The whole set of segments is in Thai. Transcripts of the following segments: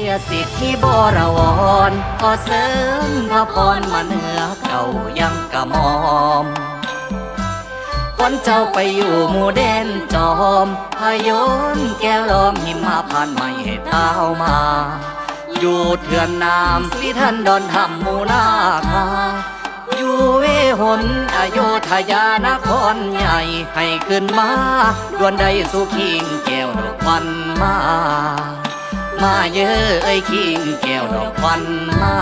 ยสิทธิบรวรขอเสริมพระพรมาเหนือเก่ายังกะมอมคนเจ้าไปอยู่หมู่แดนจอมพยนแก้วล้อมหิมะผ่านไม่ให้เท้ามาอยู่เถื่อนน้ำสิท่านดอนทำมูลาคาอยู่เวหนอโยธยานครใหญ่ให้ขึ้นมาดวนใดสุขิงแก้วดอกควันมาเยอะเอ้ยขิงแก้วดอกควันมา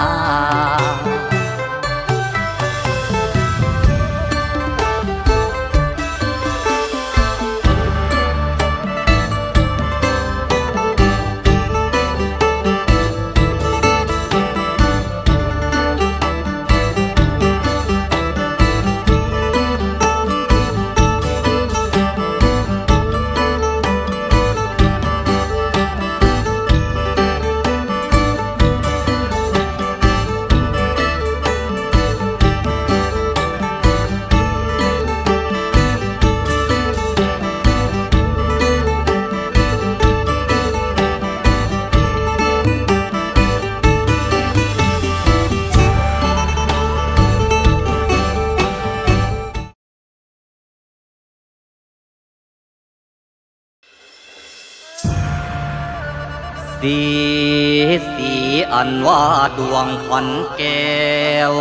สีอันว่าดวงขวัญแก้ว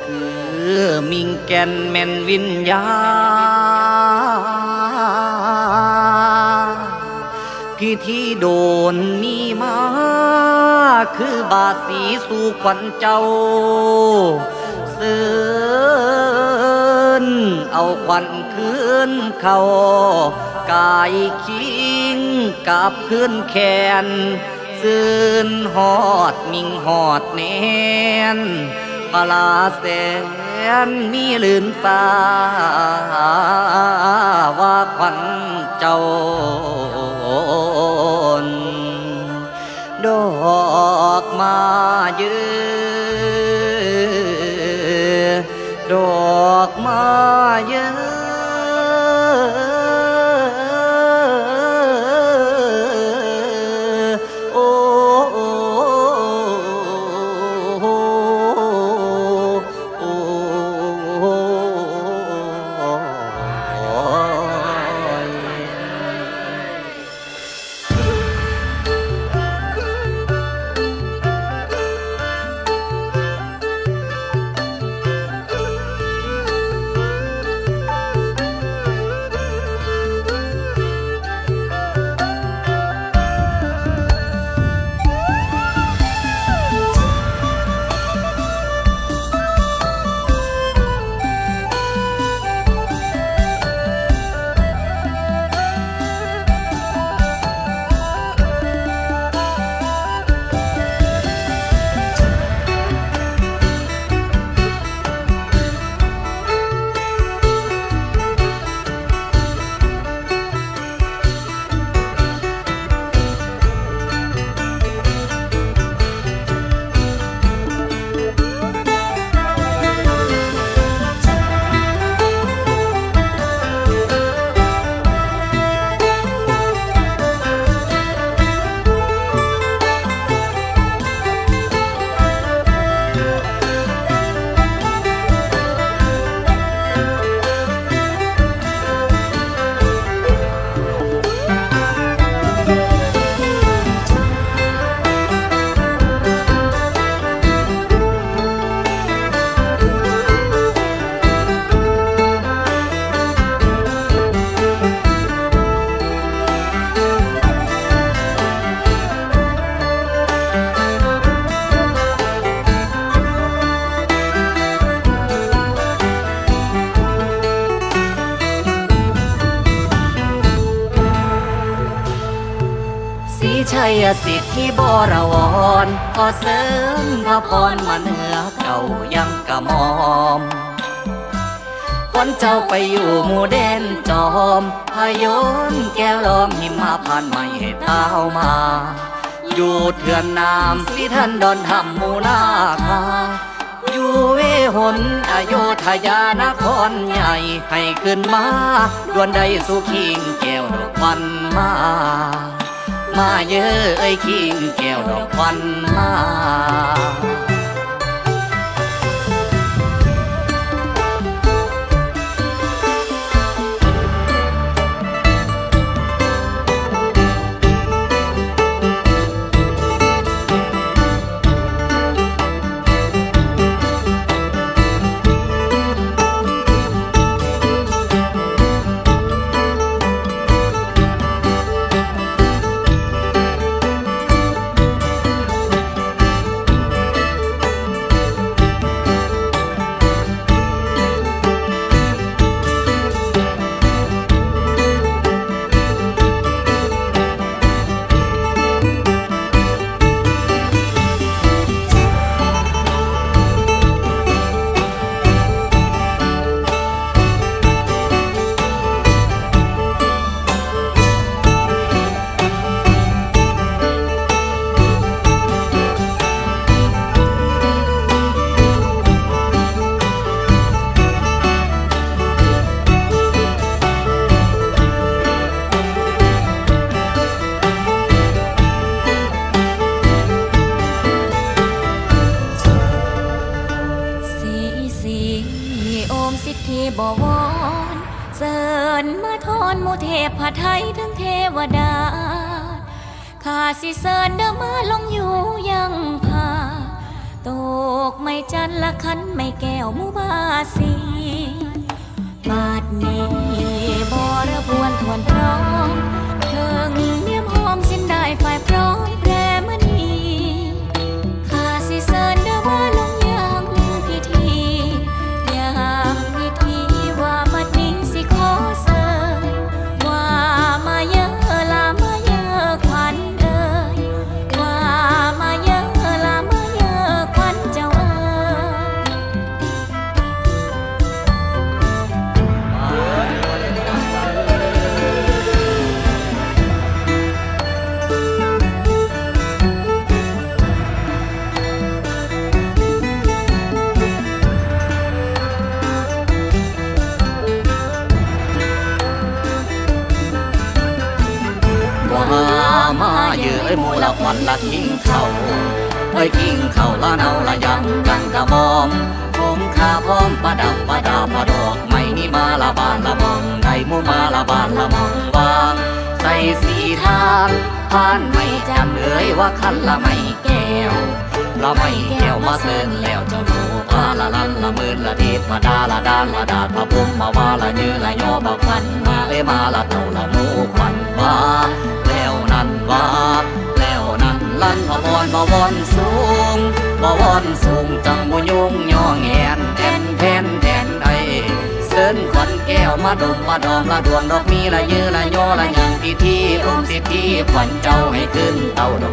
คือมิงแก่นแม่นวิญญาพิธีโดนมีมาคือบาสีสู่ขวัญเจ้าเสือนเอาขวัญคืนเขากายคิงกับขึ้นแขนซื่นหอดมิ่งหอดเนนปลาแสนมีลื่นฟ้าว่าขวัญเจ้าดอกมาเยือดอกมาเยือชัยสิทธิบรวรขอเสริมพระพรมาเหนือเก่ายังกะมอมคนเจ้าไปอยู่หมู่แดนจอมพยนแก้วล้อมหิมะผ่านไม่ให้เท้ามาอยู่เถื่อนน้ำสิท่านดอนทำมูลาคาอยู่เวหนอโยธยานครใหญ่ให้ขึ้นมาดวนใดสุขิงแก้วดอกควัน มาเยอะเอ้ยคิงแก้วดอกควันมาบ่วอนเสิญมาทอนหมู่เทพไทยทั้งเทวดาข้าสิเสิญเดิมมาลงอยู่ยังพาตกไม่จันละคันไม่แก้วมุบาสีบาดนี้บระบวนทวนพร้อมเถิงเนียมหอมสิ้นได้ฝ่ายพร้อมแพรมณีข้าสิเสิญเดิมมาลงยังพิธียังพิธีว่าบัดนี้สิขอเสิญว่ามาเยอะลามาเยอะขวัญเอ่ยว่ามาเยอะลามาเยอะขวัญเจ้าเอ่มาเยอะไอ้หมูละควันละทิ้งเขาเอ้ยทิ้งเขาละเนาละยังกันกระบอมผมข้าพร้อมประดับประดาประดอกไม่นี่มาละบานละมองได้หมูมาละบานละมองวางใส่สีทางผ่านไม่จำเอ้ยว่าคันละไม่แก้วละไม่แก้วมาเสิร์นแล้วเจ้าหนูพาละลันละมืนละเทศมาดาละดานละดาพระพุมมาว่าละยือละยอบักพันมาเอ้ยมาละเต่าละหมูควันมาแล้วนั่นว่าแล้วนั่นลั่นพะบอนวอนสูงวอนสูงจังบุยุงย่อแงนแทนแทนแทนไอเสิร์นขวัญแก้วมาดมมาดอมละดวงดอกมีละยือละยอละยังพิธีอมสิทธิขวัญเจ้าให้ขึ้นเต่าดอก